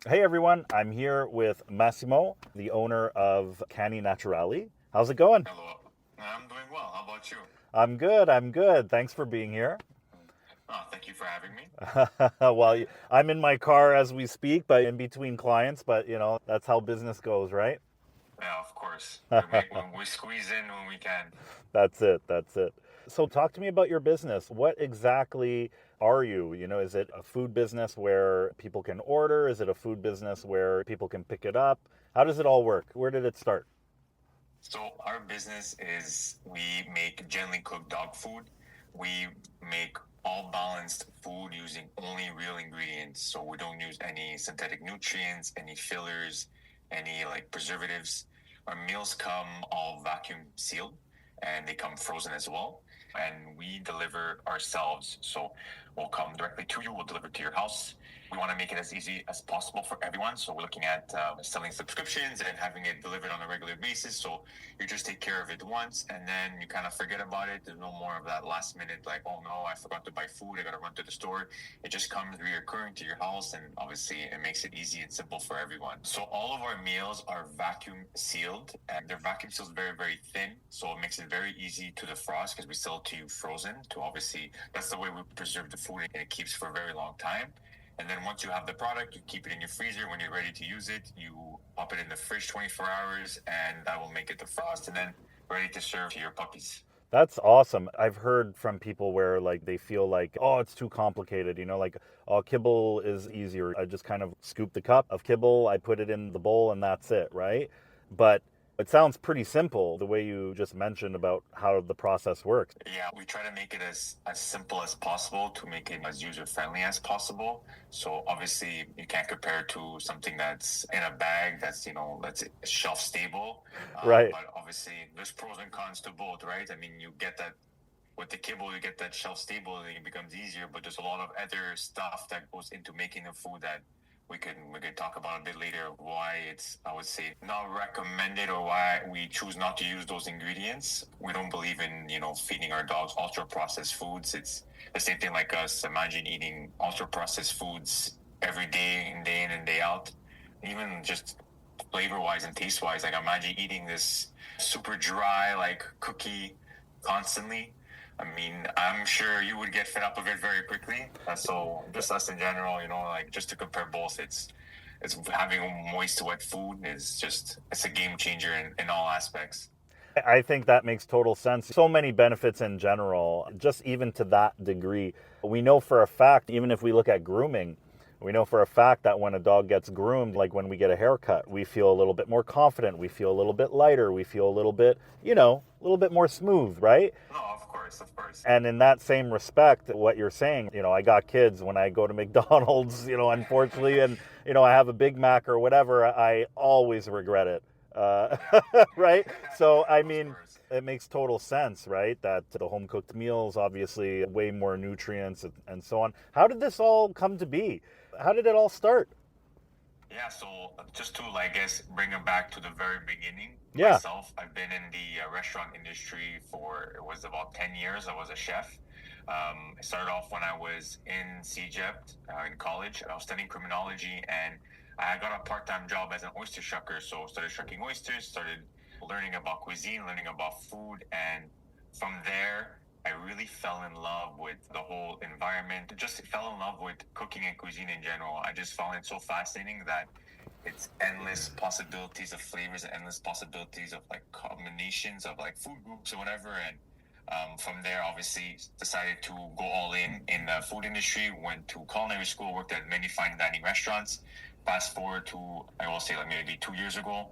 Hey everyone, I'm here with Massimo, the owner of Cani Naturali. How's it going? Hello. I'm doing well. How about you? I'm good. Thanks for being here. Oh, thank you for having me. Well, I'm in my car as we speak, but in between clients, but that's how business goes, right? Yeah, of course. We squeeze in when we can. That's it. So talk to me about your business. What exactly are you? Is it a food business where people can order? Is it a food business where people can pick it up? How does it all work? Where did it start? So our business is we make gently cooked dog food. We make all balanced food using only real ingredients. So we don't use any synthetic nutrients, any fillers, any like preservatives. Our meals come all vacuum sealed and they come frozen as well. And we deliver ourselves. So we'll come directly to you, we'll deliver to your house. We want to make it as easy as possible for everyone. So we're looking at selling subscriptions and having it delivered on a regular basis. So you just take care of it once and then you kind of forget about it. There's no more of that last minute, like, oh no, I forgot to buy food. I got to run to the store. It just comes reoccurring to your house. And obviously, it makes it easy and simple for everyone. So all of our meals are vacuum sealed and their vacuum sealed very, very thin. So it makes it very easy to defrost because we sell to you frozen to obviously, that's the way we preserve the food and it keeps for a very long time. And then once you have the product, you keep it in your freezer. When you're ready to use it, you pop it in the fridge 24 hours, and that will make it defrost, and then ready to serve to your puppies. That's awesome. I've heard from people where like they feel like, oh, it's too complicated, like, oh, kibble is easier. I just kind of scoop the cup of kibble, I put it in the bowl and that's it, right? But it sounds pretty simple the way you just mentioned about how the process works. Yeah, we try to make it as simple as possible to make it as user friendly as possible. So obviously you can't compare it to something that's in a bag that's shelf stable. Right. But obviously there's pros and cons to both, right? I mean, you get that with the kibble, you get that shelf stable, and it becomes easier. But there's a lot of other stuff that goes into making the food that we could talk about a bit later. Why it's, I would say, not recommended, or why we choose not to use those ingredients. We don't believe in feeding our dogs ultra processed foods. It's the same thing like us. Imagine eating ultra processed foods every day, and day in and day out. Even just flavor wise and taste wise, like imagine eating this super dry like cookie constantly. I mean, I'm sure you would get fed up of it very quickly. So just us in general, like just to compare both, it's having moist wet food is just it's a game changer in all aspects. I think that makes total sense. So many benefits in general, just even to that degree. We know for a fact, even if we look at grooming, we know for a fact that when a dog gets groomed, like when we get a haircut, we feel a little bit more confident. We feel a little bit lighter. We feel a little bit, a little bit more smooth, right? No, of course, of course. And in that same respect, what you're saying, I got kids when I go to McDonald's, unfortunately, and, I have a Big Mac or whatever, I always regret it. Uh, right? So, I Of mean, course. it makes total sense, right? That the home cooked meals, obviously, way more nutrients and so on. How did this all come to be? How did it all start? Yeah, so just to, I guess, bring it back to the very beginning, Yeah. myself, I've been in the restaurant industry for, it was about 10 years. I was a chef. I started off when I was in CEGEP in college. I was studying criminology and I got a part-time job as an oyster shucker. So started shucking oysters, started learning about cuisine, learning about food. And from there, I really fell in love with the whole environment, just fell in love with cooking and cuisine in general. I just found it so fascinating that it's endless possibilities of flavors and endless possibilities of like combinations of like food groups or whatever. And from there, obviously, decided to go all in the food industry. Went to culinary school, worked at many fine dining restaurants. Fast forward to, I will say, like maybe 2 years ago,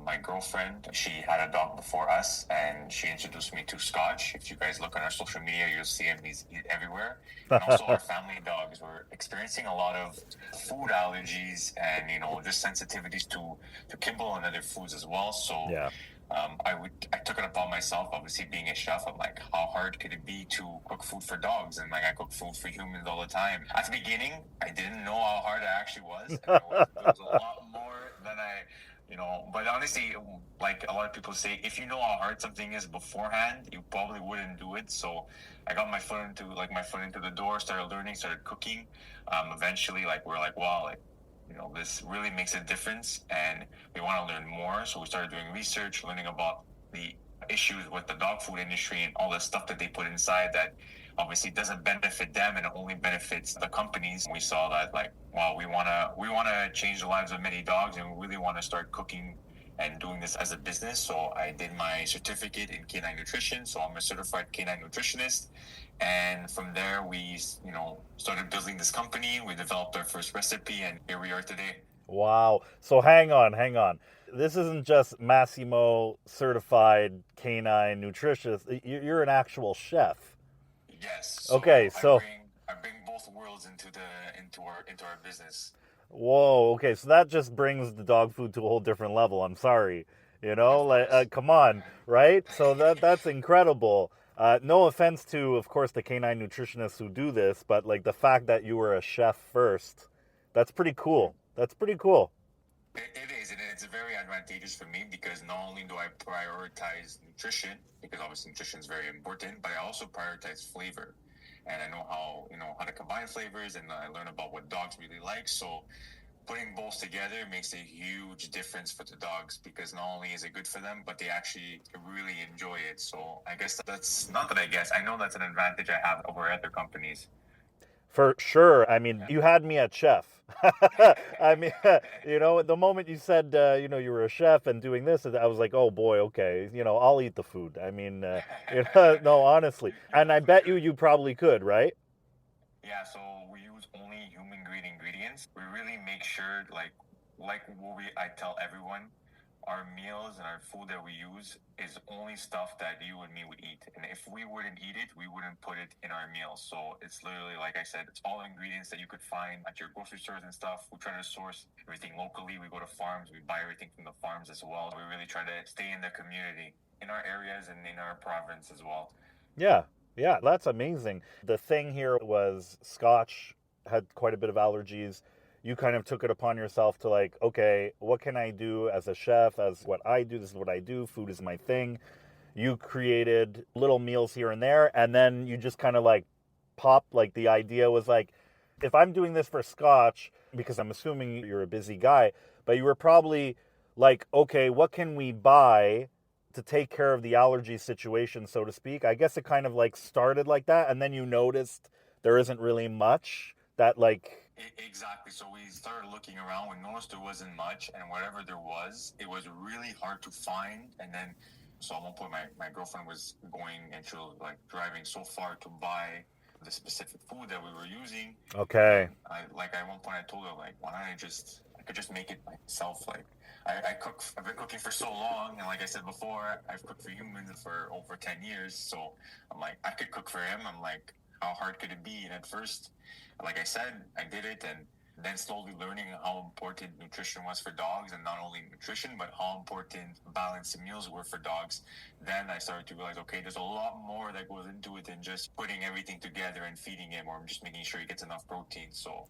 my girlfriend, she had a dog before us, and she introduced me to Scotch. If you guys look on our social media, you'll see him. He's everywhere. And also our family dogs were experiencing a lot of food allergies and just sensitivities to kibble and other foods as well. So Yeah. I took it upon myself, obviously being a chef. I'm like, how hard could it be to cook food for dogs? And like, I cook food for humans all the time. At the beginning, I didn't know how hard it actually was. I mean, it was a lot more than but honestly, like a lot of people say, if you know how hard something is beforehand, you probably wouldn't do it. So I got my foot into the door, started learning, started cooking. Eventually, like, we're like, wow, like, this really makes a difference, and we want to learn more. So we started doing research, learning about the issues with the dog food industry and all the stuff that they put inside that obviously doesn't benefit them and it only benefits the companies. We saw that, like, wow, we want to change the lives of many dogs, and we really want to start cooking and doing this as a business. So I did my certificate in canine nutrition. So I'm a certified canine nutritionist. And from there, we, started building this company. We developed our first recipe, and here we are today. Wow. So hang on, hang on. This isn't just Massimo certified canine nutritionist. You're an actual chef. Yes. So Okay, so I bring both worlds into our business. whoa, okay, so that just brings the dog food to a whole different level. I'm sorry. Of course. Come on, right? So that's incredible. No offense to, of course, the canine nutritionists who do this, but like the fact that you were a chef first, that's pretty cool. That's pretty cool. It is, and it's very advantageous for me because not only do I prioritize nutrition, because obviously nutrition is very important, but I also prioritize flavor, and I know how to combine flavors, and I learn about what dogs really like. So putting both together makes a huge difference for the dogs because not only is it good for them, but they actually really enjoy it. So I guess that's not that I guess I know that's an advantage I have over other companies. For sure. I mean, you had me at chef. I mean, the moment you said, you were a chef and doing this, I was like, oh boy, okay, I'll eat the food. I mean, no, honestly. And I bet you probably could, right? Yeah, so we use only human grade ingredients. We really make sure, like what I tell everyone, our meals and our food that we use is only stuff that you and me would eat. And if we wouldn't eat it, we wouldn't put it in our meals. So it's literally, like I said, it's all ingredients that you could find at your grocery stores and stuff. We try to source everything locally. We go to farms. We buy everything from the farms as well. We really try to stay in the community, in our areas and in our province as well. Yeah, yeah, that's amazing. The thing here was Scotch had quite a bit of allergies. You kind of took it upon yourself to like, okay, what can I do as a chef, as what I do? This is what I do. Food is my thing. You created little meals here and there, and then you just kind of like popped, like the idea was like, if I'm doing this for Scotch, because I'm assuming you're a busy guy, but you were probably like, okay, what can we buy to take care of the allergy situation, so to speak? I guess it kind of like started like that, and then you noticed there isn't really much that like. Exactly. So we started looking around. We noticed there wasn't much, and whatever there was, it was really hard to find. And then, so at one point, my girlfriend was going and she was like driving so far to buy the specific food that we were using. Okay. And at one point, I told her like, why don't I could just make it myself. Like I've been cooking for so long, and like I said before, I've cooked for humans for over 10 years. So I'm like, I could cook for him. I'm like, how hard could it be? And at first, like I said, I did it, and then slowly learning how important nutrition was for dogs, and not only nutrition, but how important balanced meals were for dogs. Then I started to realize, okay, there's a lot more that goes into it than just putting everything together and feeding him, or just making sure he gets enough protein. So,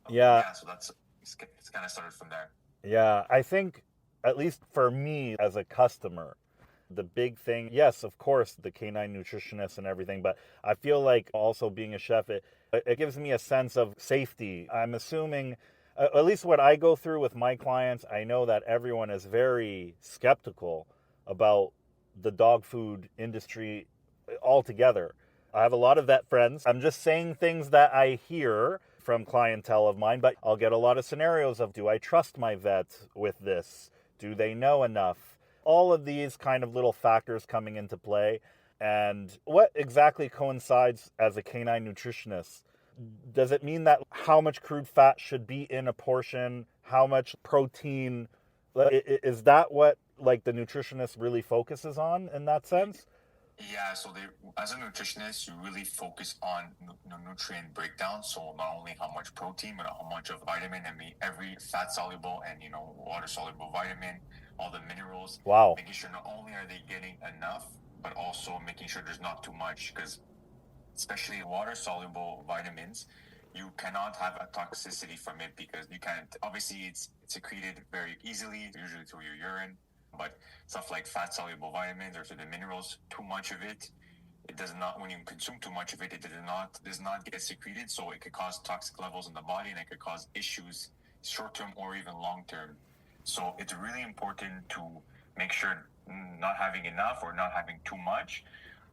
Yeah. so it's kind of started from there. Yeah, I think, at least for me as a customer, the big thing, yes, of course, the canine nutritionist and everything, but I feel like also being a chef, it gives me a sense of safety. I'm assuming, at least what I go through with my clients, I know that everyone is very skeptical about the dog food industry altogether. I have a lot of vet friends. I'm just saying things that I hear from clientele of mine, but I'll get a lot of scenarios of, do I trust my vet with this? Do they know enough? All of these kind of little factors coming into play. And what exactly coincides as a canine nutritionist? Does it mean that how much crude fat should be in a portion? How much protein? Is that what like the nutritionist really focuses on in that sense? Yeah, so as a nutritionist, you really focus on nutrient breakdown. So not only how much protein, but how much of vitamin and every fat soluble and water soluble vitamin, all the minerals. Wow. Making sure not only are they getting enough, but also making sure there's not too much. Because especially water soluble vitamins, you cannot have a toxicity from it because you can't. Obviously, it's secreted very easily, usually through your urine. But stuff like fat soluble vitamins or the minerals, too much of it does not. When you consume too much of it, it does not get secreted, so it could cause toxic levels in the body, and it could cause issues short term or even long term. So it's really important to make sure not having enough or not having too much.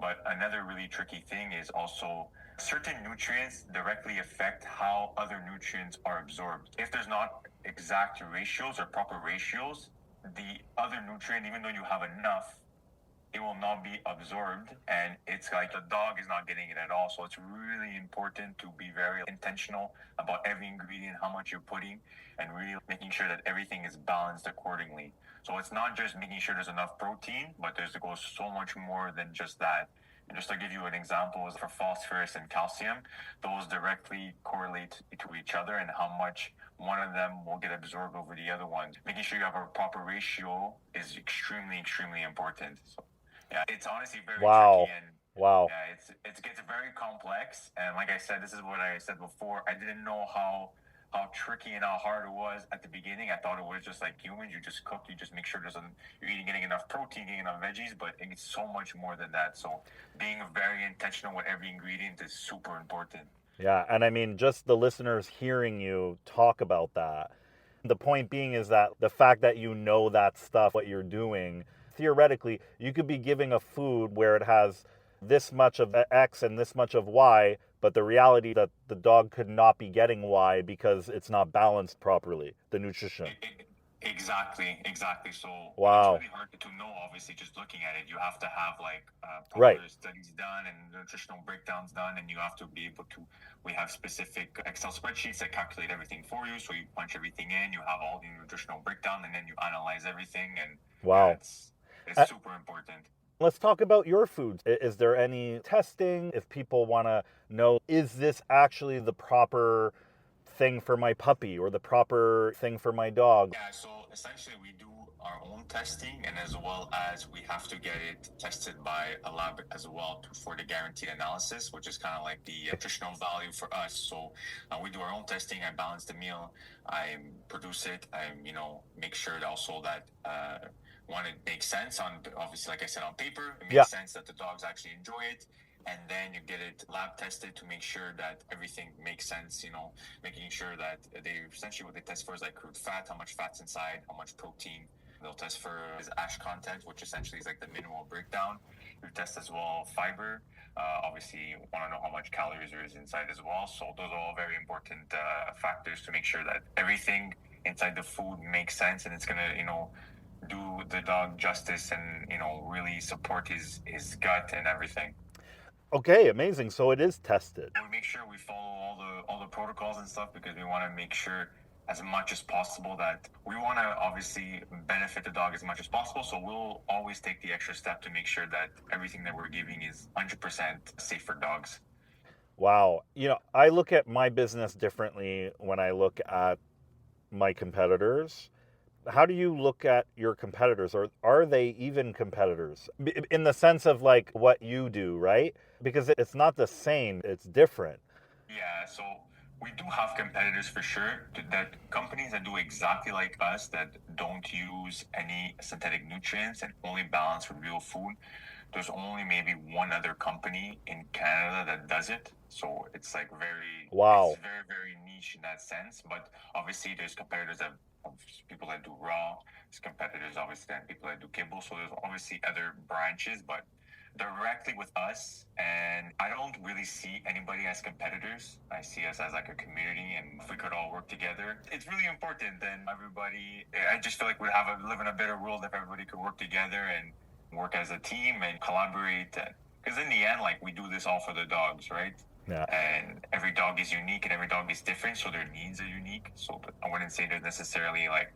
But another really tricky thing is also certain nutrients directly affect how other nutrients are absorbed. If there's not exact ratios or proper ratios, the other nutrient, even though you have enough, it will not be absorbed, and it's like the dog is not getting it at all. So it's really important to be very intentional about every ingredient, how much you're putting, and really making sure that everything is balanced accordingly. So it's not just making sure there's enough protein, but it goes so much more than just that. And just to give you an example, is for phosphorus and calcium, those directly correlate to each other, and how much one of them will get absorbed over the other one. Making sure you have a proper ratio is extremely, extremely important. So yeah, it's honestly very tricky, and Wow. yeah, it gets very complex. And like I said, this is what I said before. I didn't know how tricky and how hard it was at the beginning. I thought it was just like humans. You just cook, you just make sure you're getting enough protein, getting enough veggies, but it's so much more than that. So being very intentional with every ingredient is super important. Yeah, and I mean, just the listeners hearing you talk about that. The point being is that the fact that you know that stuff, what you're doing, theoretically, you could be giving a food where it has this much of X and this much of Y, but the reality that the dog could not be getting Y because it's not balanced properly, the nutrition. Exactly. So it's Wow. really hard to know, obviously, just looking at it. You have to have like Right. proper studies done and nutritional breakdowns done, and you have to be able to. We have specific Excel spreadsheets that calculate everything for you. So you punch everything in, you have all the nutritional breakdown, and then you analyze everything. And yeah, Wow. it's Uh, super important. Let's talk about your foods. Is there any testing? If people want to know, is this actually the proper thing for my puppy or the proper thing for my dog? Yeah, so essentially we do our own testing, and as well as we have to get it tested by a lab as well for the guaranteed analysis, which is kind of like the nutritional value for us. So we do our own testing. I balance the meal. I produce it. I make sure also that one, it makes sense on, obviously, like I said, on paper. It Yeah. makes sense that the dogs actually enjoy it, and then you get it lab tested to make sure that everything makes sense. Making sure that essentially what they test for is like crude fat, how much fat's inside, how much protein. They'll test for his ash content, which essentially is like the mineral breakdown. You test as well fiber. Obviously, you want to know how much calories there is inside as well. So those are all very important factors to make sure that everything inside the food makes sense, and it's gonna do the dog justice, and really support his gut and everything. Okay, amazing. So it is tested. We make sure we follow all the protocols and stuff, because we want to make sure as much as possible that we want to obviously benefit the dog as much as possible. So we'll always take the extra step to make sure that everything that we're giving is 100% safe for dogs. Wow. I look at my business differently when I look at my competitors. How do you look at your competitors, or are they even competitors in the sense of like what you do, right? Because it's not the same, it's different. Yeah, so we do have competitors for sure. That companies that do exactly like us, that don't use any synthetic nutrients and only balance with real food. There's only maybe one other company in Canada that does it. So it's like it's Wow. very, very niche in that sense. But obviously there's competitors of people that do raw. There's competitors obviously that people that do kibble. So there's obviously other branches, but directly with us, and I don't really see anybody as competitors. I see us as like a community, and if we could all work together, it's really important. Then everybody, I just feel like we'd live in a better world if everybody could work together and work as a team and collaborate. Because in the end, like, we do this all for the dogs, right? Yeah. And every dog is unique and every dog is different, so their needs are unique. So I wouldn't say there's necessarily like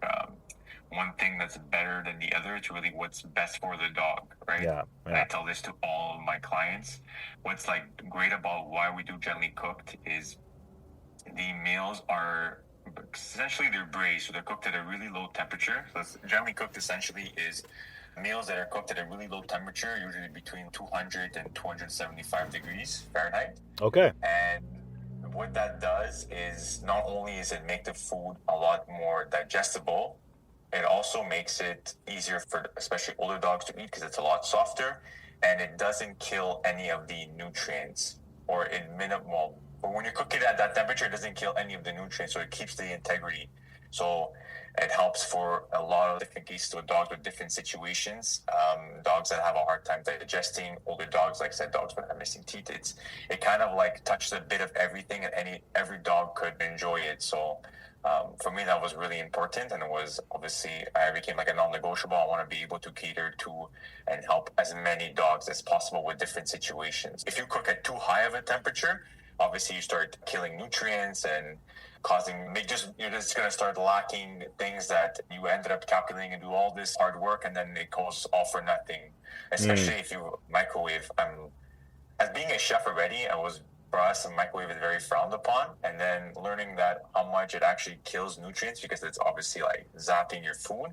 one thing that's better than the other. It's really what's best for the dog, right? Yeah. And I tell this to all my clients. What's like great about why we do gently cooked is the meals are essentially, they're braised, so they're cooked at a really low temperature. So gently cooked essentially is meals that are cooked at a really low temperature, usually between 200 and 275 degrees Fahrenheit. Okay. And what that does is, not only is it make the food a lot more digestible, it also makes it easier for especially older dogs to eat, because it's a lot softer, and it doesn't kill any of the nutrients, or in minimal. But when you cook it at that temperature, it doesn't kill any of the nutrients, so it keeps the integrity. So it helps for a lot of different cases with dogs with different situations. Dogs that have a hard time digesting, older dogs, like I said, dogs that have missing teeth. It kind of like touches a bit of everything, and every dog could enjoy it. So for me, that was really important, and it was obviously I became like a non-negotiable. I want to be able to cater to and help as many dogs as possible with different situations. If you cook at too high of a temperature, obviously you start killing nutrients and you're just going to start lacking things that you ended up calculating and do all this hard work, and then it goes all for nothing. Especially if you microwave. As being a chef already, for us, a microwave is very frowned upon. And then learning that how much it actually kills nutrients, because it's obviously like zapping your food.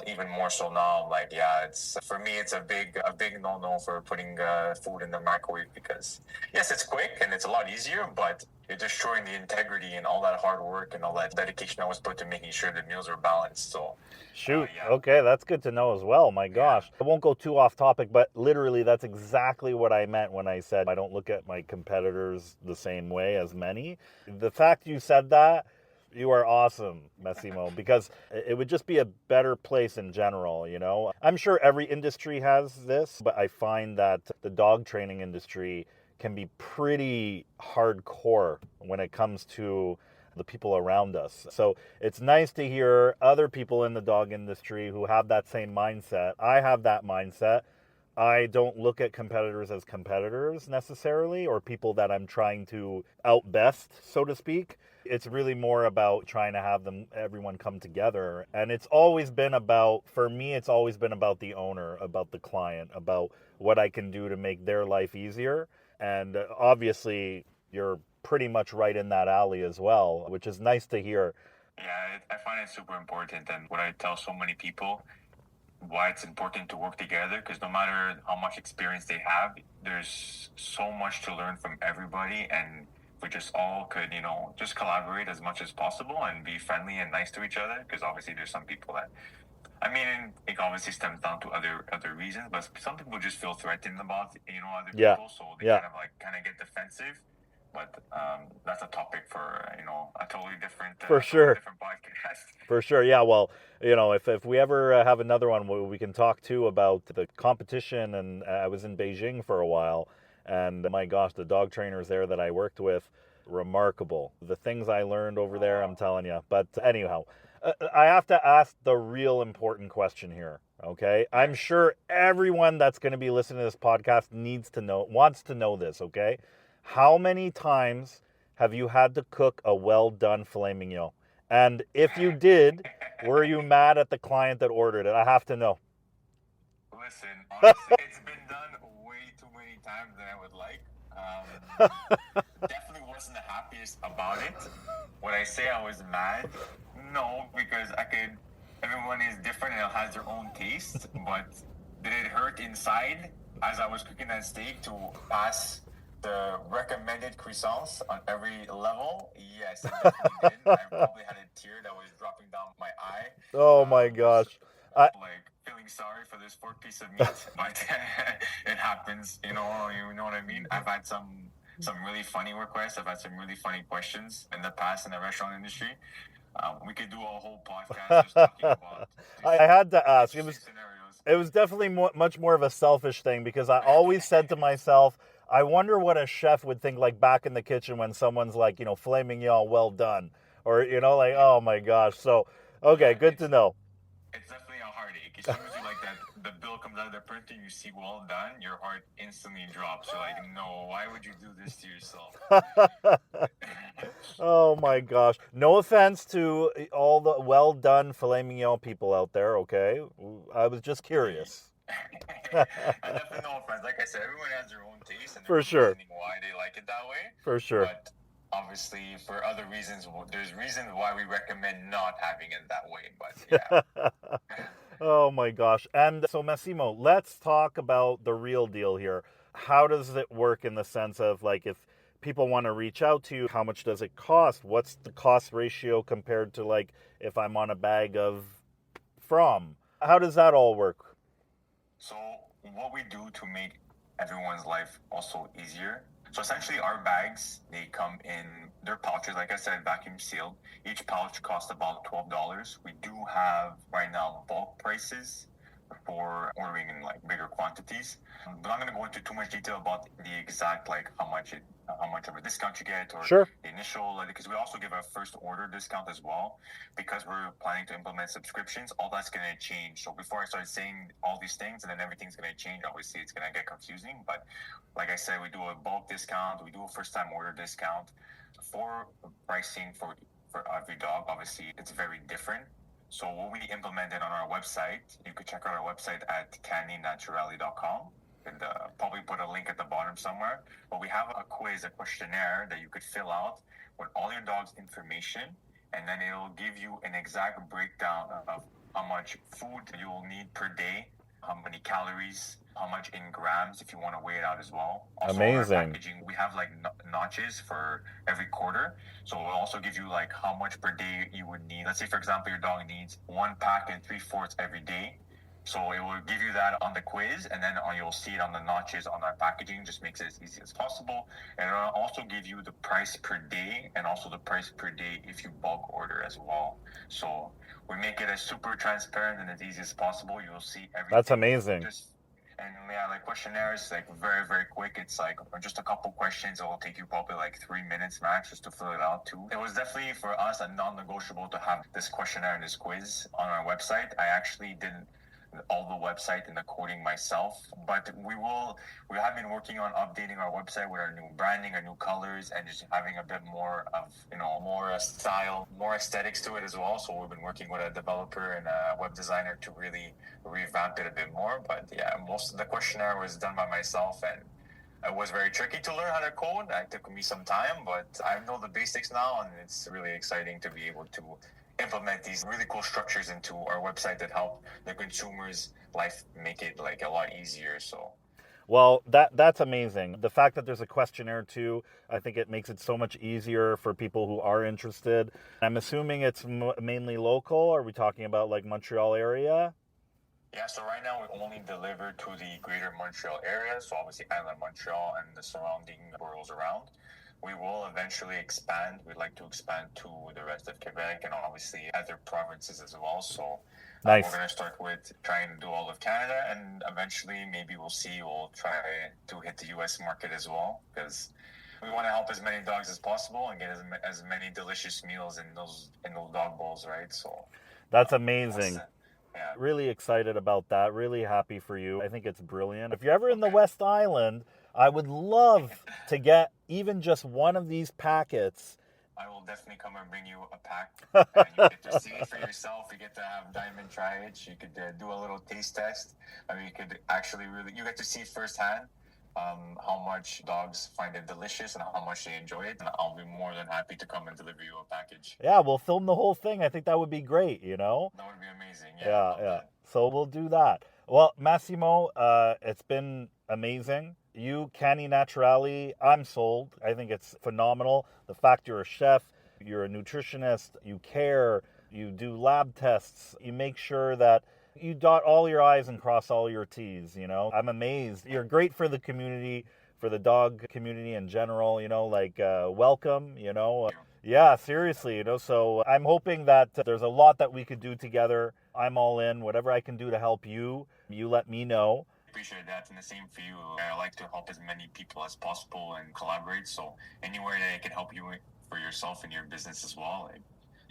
Even more so now, I'm like, yeah, for me, it's a big no-no for putting food in the microwave, because yes, it's quick and it's a lot easier, but you're destroying the integrity and all that hard work and all that dedication that was put to making sure the meals are balanced. So Shoot. yeah. Okay, that's good to know as well. My gosh. I won't go too off topic, but literally that's exactly what I meant when I said I don't look at my competitors the same way as many. The fact you said that, you are awesome, Massimo, because it would just be a better place in general, you know? I'm sure every industry has this, but I find that the dog training industry can be pretty hardcore when it comes to the people around us. So it's nice to hear other people in the dog industry who have that same mindset. I have that mindset. I don't look at competitors as competitors necessarily, or people that I'm trying to outbest, so to speak. It's really more about trying to have everyone come together. And it's always been about, for me, it's always been about the owner, about the client, about what I can do to make their life easier. And obviously, you're pretty much right in that alley as well, which is nice to hear. Yeah, I find it super important, and what I tell so many people, why it's important to work together, because no matter how much experience they have, there's so much to learn from everybody, and we just all could, just collaborate as much as possible and be friendly and nice to each other, because obviously there's some people that, it obviously stems down to other reasons, but some people just feel threatened about, other people, so they kind of get defensive. But that's a topic for a totally different different podcast. For sure, yeah. Well, if we ever have another one, we can talk too about the competition. And I was in Beijing for a while, and my gosh, the dog trainers there that I worked with, remarkable. The things I learned over there, I'm telling you. But anyhow, I have to ask the real important question here. Okay, I'm sure everyone that's going to be listening to this podcast wants to know this. Okay. How many times have you had to cook a well-done filet mignon? And if you did, were you mad at the client that ordered it? I have to know. Listen, honestly, it's been done way too many times than I would like. Definitely wasn't the happiest about it. Would I say I was mad? No, because everyone is different and has their own taste. But did it hurt inside as I was cooking that steak to pass the recommended croissants on every level? Yes, it definitely did. I probably had a tear that was dropping down my eye. Oh my gosh. Like feeling sorry for this poor piece of meat, but it happens. You know what I mean? I've had some really funny requests. I've had some really funny questions in the past in the restaurant industry. We could do a whole podcast just talking about. I had to ask. It scenarios. was definitely much more of a selfish thing, because I always said to myself, I wonder what a chef would think like back in the kitchen when someone's like, filet mignon, well done. Or, like, oh my gosh. So, okay, good to know. It's definitely a heartache. As soon as you like that, the bill comes out of the printer, you see well done, your heart instantly drops. You're like, no, why would you do this to yourself? Oh my gosh. No offense to all the well done filet mignon people out there, okay? I was just curious. I definitely no offense. Like I said, everyone has their own taste, and for sure, why they like it that way. For sure. But obviously, for other reasons, there's reasons why we recommend not having it that way. But yeah. Oh my gosh. And so, Massimo, let's talk about the real deal here. How does it work in the sense of, like, if people want to reach out to you, how much does it cost? What's the cost ratio compared to, like, if I'm on a bag of from? How does that all work? So what we do to make everyone's life also easier. So essentially our bags, they come in They're pouches, like I said, vacuum sealed. Each pouch costs about $12. We do have right now bulk prices for ordering in like bigger quantities. But I'm not gonna go into too much detail about the exact like how much of a discount you get or Sure. the initial, like, because we also give a first order discount as well because we're planning to implement subscriptions. All that's gonna change. So before I start saying all these things and then everything's gonna change, obviously it's gonna get confusing. But like I said, we do a bulk discount, we do a first time order discount. For pricing for every dog, obviously it's very different. So what we implemented on our website, you could check out our website at caninaturali.com. And probably put a link at the bottom somewhere. But we have a quiz, a questionnaire that you could fill out with all your dog's information, and then it'll give you an exact breakdown of how much food you'll need per day, how many calories, how much in grams if you want to weigh it out as well. Also, Amazing. our packaging, we have like notches for every quarter. So we'll also give you like how much per day you would need. Let's say, for example, your dog needs 1 pack and 3/4 every day. So it will give you that on the quiz, and then you'll see it on the notches on our packaging. Just makes it as easy as possible. And it'll also give you the price per day and also the price per day if you bulk order as well. So we make it as super transparent and as easy as possible. You'll see everything. That's amazing. And yeah, like questionnaires, like very, very quick. It's like just a couple questions. It will take you probably like 3 minutes max just to fill it out too. It was definitely for us a non-negotiable to have this questionnaire and this quiz on our website. I actually didn't all the website and the coding myself, but we have been working on updating our website with our new branding, our new colors, and just having a bit more of more style, more aesthetics to it as well. So we've been working with a developer and a web designer to really revamp it a bit more. But yeah, most of the questionnaire was done by myself, and it was very tricky to learn how to code. It took me some time, but I know the basics now, and it's really exciting to be able to implement these really cool structures into our website that help the consumer's life, make it like a lot easier. So Well, that's amazing. The fact that there's a questionnaire too, I think it makes it so much easier for people who are interested. I'm assuming it's mainly local. Are we talking about like Montreal area? yeah, so right now we only deliver to the greater Montreal area, so obviously Island Montreal and the surrounding boroughs around. We will eventually expand. We'd like to expand to the rest of Quebec and obviously other provinces as well. So Nice. we're going to start with trying to do all of Canada, and eventually maybe we'll try to hit the US market as well, because we want to help as many dogs as possible and get as many delicious meals in those dog bowls, right? So That's amazing. Yeah. Really excited about that. Really happy for you. I think it's brilliant. If you're ever in the West Island, I would love to get even just one of these packets. I will definitely come and bring you a pack, and you get to see it for yourself. You get to have Diamond try it. You could do a little taste test. I mean, you could actually you get to see firsthand how much dogs find it delicious and how much they enjoy it. And I'll be more than happy to come and deliver you a package. Yeah, we'll film the whole thing. I think that would be great, That would be amazing. Yeah. So we'll do that. Well, Massimo, it's been amazing. You, Cani Naturali, I'm sold. I think it's phenomenal. The fact you're a chef, you're a nutritionist, you care, you do lab tests, you make sure that you dot all your I's and cross all your T's, I'm amazed. You're great for the community, for the dog community in general, welcome, Yeah, seriously, so I'm hoping that there's a lot that we could do together. I'm all in. Whatever I can do to help you, you let me know. Appreciate that, and the same for you. I like to help as many people as possible and collaborate, so anywhere that I can help you for yourself and your business as well,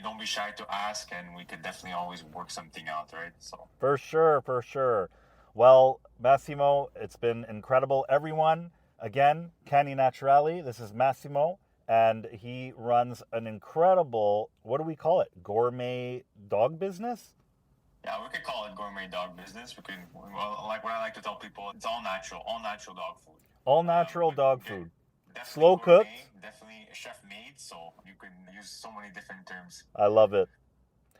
don't be shy to ask, and we could definitely always work something out, right? So For sure. Well, Massimo, it's been incredible. Everyone, again, Cani Naturali, this is Massimo, and he runs an incredible, what do we call it, gourmet dog business? Yeah, we could call it gourmet dog business. Like what I like to tell people, it's all natural dog food. All natural dog food. Slow cooked. Definitely chef made, so you can use so many different terms. I love it.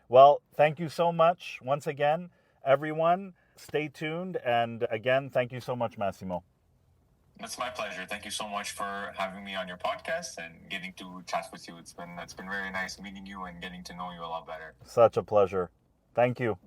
Well, thank you so much. Once again, everyone, stay tuned. And again, thank you so much, Massimo. It's my pleasure. Thank you so much for having me on your podcast and getting to chat with you. It's been very nice meeting you and getting to know you a lot better. Such a pleasure. Thank you.